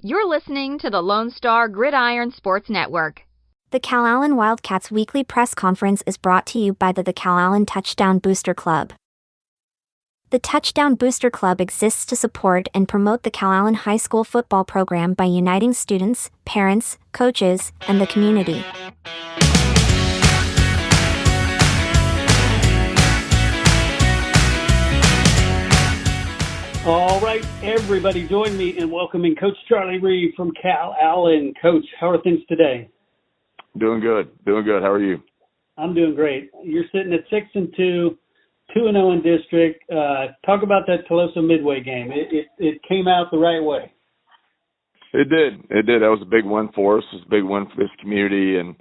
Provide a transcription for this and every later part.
You're listening to the Lone Star Gridiron Sports Network. The Calallen Wildcats weekly press conference is brought to you by the Calallen Touchdown Booster Club. The Touchdown Booster Club exists to support and promote the Calallen High School football program by uniting students, parents, coaches, and the community. All right, everybody, join me in welcoming Coach Charlie Reed from Calallen. Coach, how are things today? Doing good. How are you? I'm doing great. You're sitting at 6-2, 2-0 in district. Talk about that Tolosa Midway game. It came out the right way. It did. That was a big win for us. It's a big win for this community, and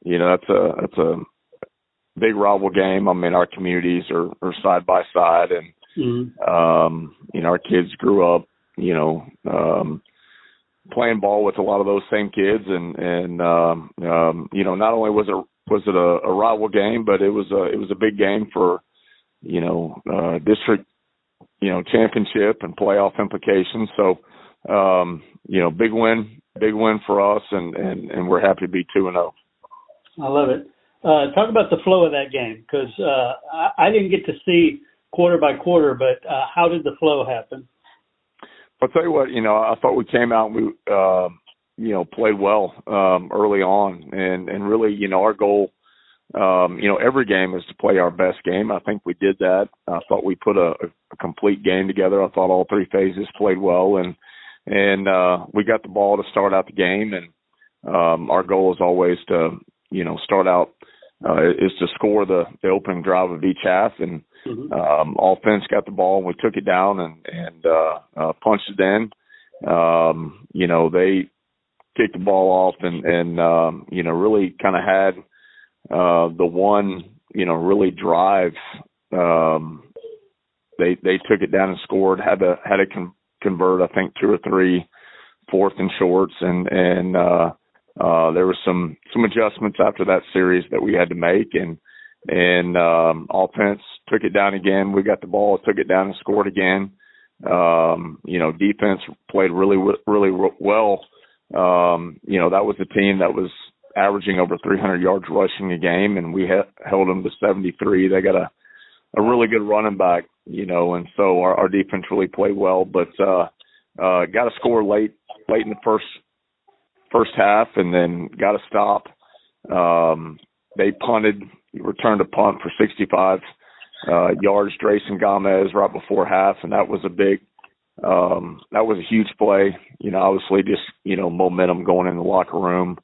that's a big rival game. I mean, our communities are side by side, and our kids grew up, playing ball with a lot of those same kids, and not only was it a rival game, but it was a big game for, district, championship and playoff implications. So, big win for us, and we're happy to be 2-0. I love it. Talk about the flow of that game, because I didn't get to see quarter by quarter, but how did the flow happen? I'll tell you what, I thought we came out and we, played well early on. And really, our goal, every game is to play our best game. I think we did that. I thought we put a complete game together. I thought all three phases played well. And we got the ball to start out the game. And our goal is always to, start out, is to score the opening drive of each half. And offense got the ball, and we took it down and punched it in. They kicked the ball off and really kind of had the one, really drive. They took it down and scored, had to convert, I think, 2 or 3 fourth and shorts. And there were some adjustments after that series that we had to make. And offense took it down again. We got the ball, took it down and scored again. Defense played really well. That was a team that was averaging over 300 yards rushing a game, and we held them to 73. They got a really good running back, and so our defense really played well, but got a score late in the first half, and then got a stop. They punted, returned a punt for 65 yards, Drayson Gomez, right before half, and that was a huge play. Obviously just, momentum going in the locker room.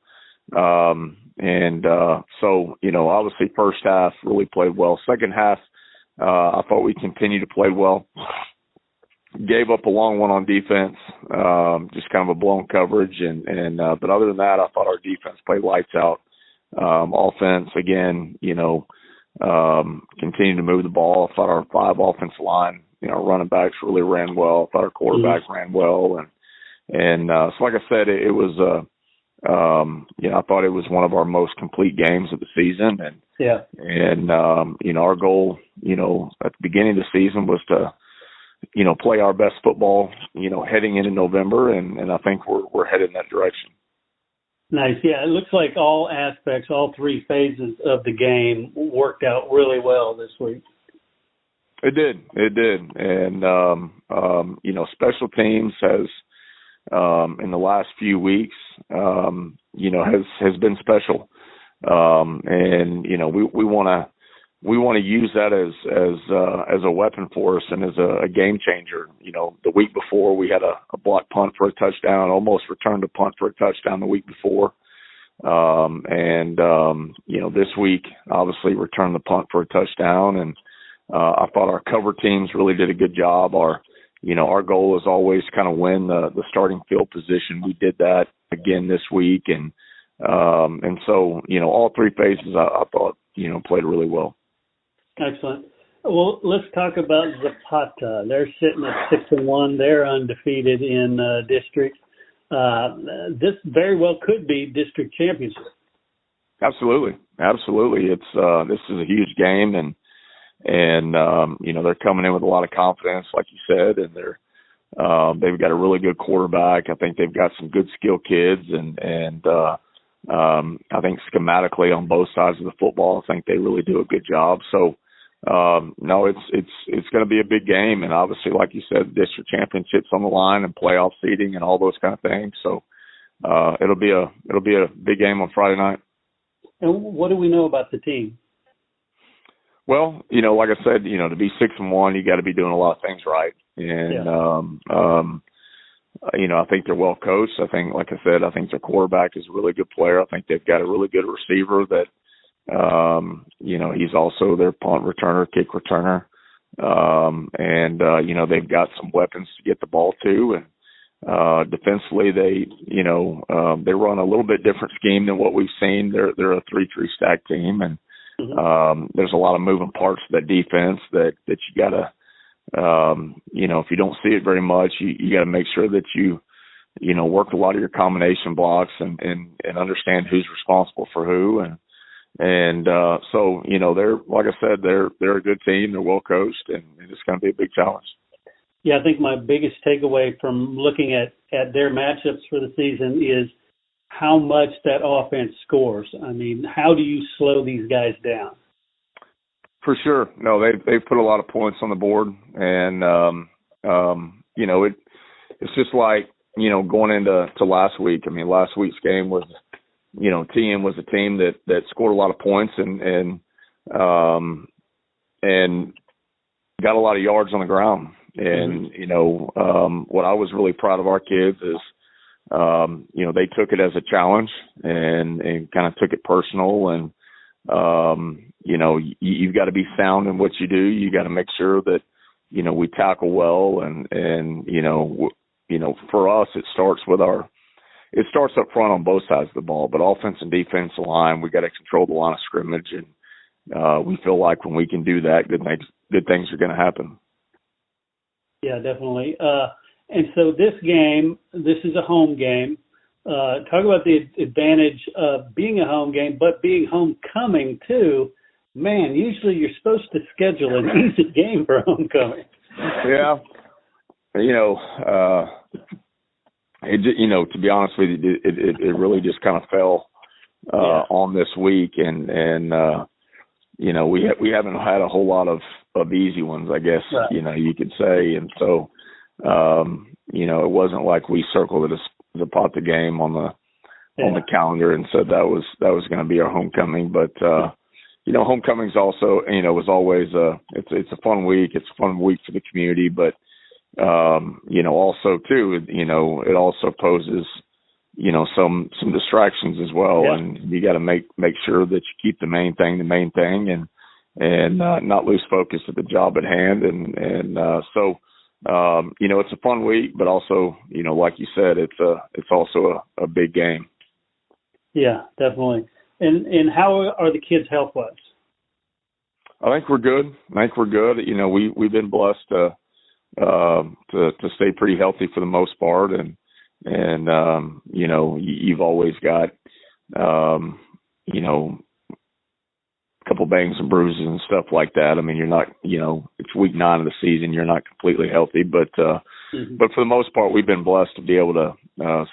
Obviously first half really played well. Second half, I thought we continued to play well. Gave up a long one on defense, just kind of a blown coverage, but other than that, I thought our defense played lights out. Offense, again, continued to move the ball. I thought our 5 offensive line, our running backs really ran well. I thought our quarterback ran well. So like I said, it was, I thought it was one of our most complete games of the season. Our goal, at the beginning of the season was to, play our best football, heading into November. And I think we're headed in that direction. Nice. Yeah, it looks like all aspects, all 3 phases of the game worked out really well this week. It did. And, special teams has, in the last few weeks, has been special. We want to use that as a weapon for us and as a game changer. The week before we had a block punt for a touchdown, almost returned a punt for a touchdown the week before. This week obviously returned the punt for a touchdown. And I thought our cover teams really did a good job. Our goal is always kind of win the starting field position. We did that again this week. And so, all 3 phases I thought, played really well. Excellent. Well, let's talk about Zapata. They're sitting at 6-1. They're undefeated in district. This very well could be district championship. Absolutely. It's this is a huge game, and they're coming in with a lot of confidence, like you said, and they're they've got a really good quarterback. I think they've got some good skill kids, and I think schematically on both sides of the football, I think they really do a good job. So, no, it's going to be a big game, and obviously, like you said, district championships on the line and playoff seeding and all those kind of things. So, it'll be a big game on Friday night. And what do we know about the team? Well, like I said, to be 6-1, you got to be doing a lot of things right. And, I think they're well coached. I think, like I said, I think their quarterback is a really good player. I think they've got a really good receiver that, he's also their punt returner, kick returner. They've got some weapons to get the ball to. And, defensively, they run a little bit different scheme than what we've seen. They're a 3-3 stack team, and there's a lot of moving parts to that defense that you got to, if you don't see it very much, you got to make sure that you work a lot of your combination blocks and understand who's responsible for who. So, they're, like I said, they're a good team. They're well coached, and it's going to be a big challenge. Yeah, I think my biggest takeaway from looking at their matchups for the season is how much that offense scores. I mean, how do you slow these guys down? For sure. No, they've put a lot of points on the board, and it's just like going into last week. I mean, last week's game was, TM was a team that scored a lot of points and got a lot of yards on the ground. And what I was really proud of our kids is, they took it as a challenge and kind of took it personal. And you've got to be sound in what you do. You got to make sure that, we tackle well. And for us, it starts up front on both sides of the ball, but offense and defensive line, we got to control the line of scrimmage. And we feel like when we can do that, good things are going to happen. Yeah, definitely. And so this is a home game. Talk about the advantage of being a home game, but being homecoming too. Man, usually you're supposed to schedule an easy game for homecoming. Yeah. To be honest with you, it really just kind of fell on this week, and we haven't had a whole lot of easy ones, I guess. Right. You could say, and so it wasn't like we circled it as a pot the game on the calendar and said that was going to be our homecoming. But homecoming's also was always it's a fun week. It's a fun week for the community, but also too it also poses some distractions as well, and you got to make sure that you keep the main thing and not lose focus at the job at hand. So it's a fun week, but also, like you said, it's also a big game. Yeah, definitely. And how are the kids health-wise? I think we're good. We've been blessed to stay pretty healthy for the most part. And you've always got, a couple bangs and bruises and stuff like that. I mean, you're not, it's week 9 of the season. You're not completely healthy, but for the most part, we've been blessed to be able to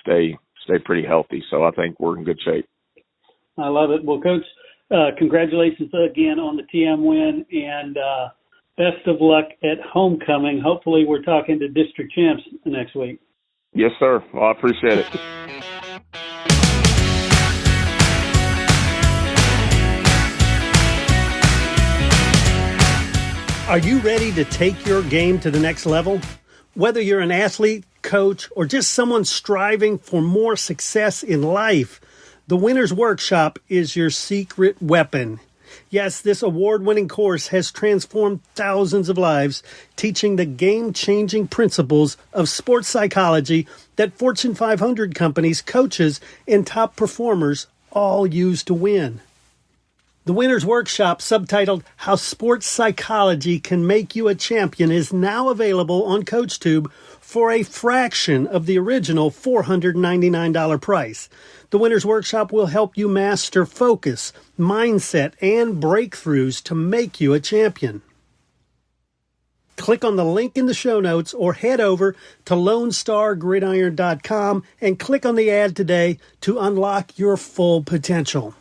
stay pretty healthy. So I think we're in good shape. I love it. Well, Coach, congratulations again on the TM win, and best of luck at homecoming. Hopefully we're talking to district champs next week. Yes, sir. Well, I appreciate it. Are you ready to take your game to the next level? Whether you're an athlete, coach, or just someone striving for more success in life, the Winner's Workshop is your secret weapon. Yes, this award-winning course has transformed thousands of lives, teaching the game-changing principles of sports psychology that Fortune 500 companies, coaches, and top performers all use to win. The Winner's Workshop, subtitled How Sports Psychology Can Make You a Champion, is now available on CoachTube for a fraction of the original $499 price. The Winner's Workshop will help you master focus, mindset, and breakthroughs to make you a champion. Click on the link in the show notes or head over to LoneStarGridiron.com and click on the ad today to unlock your full potential.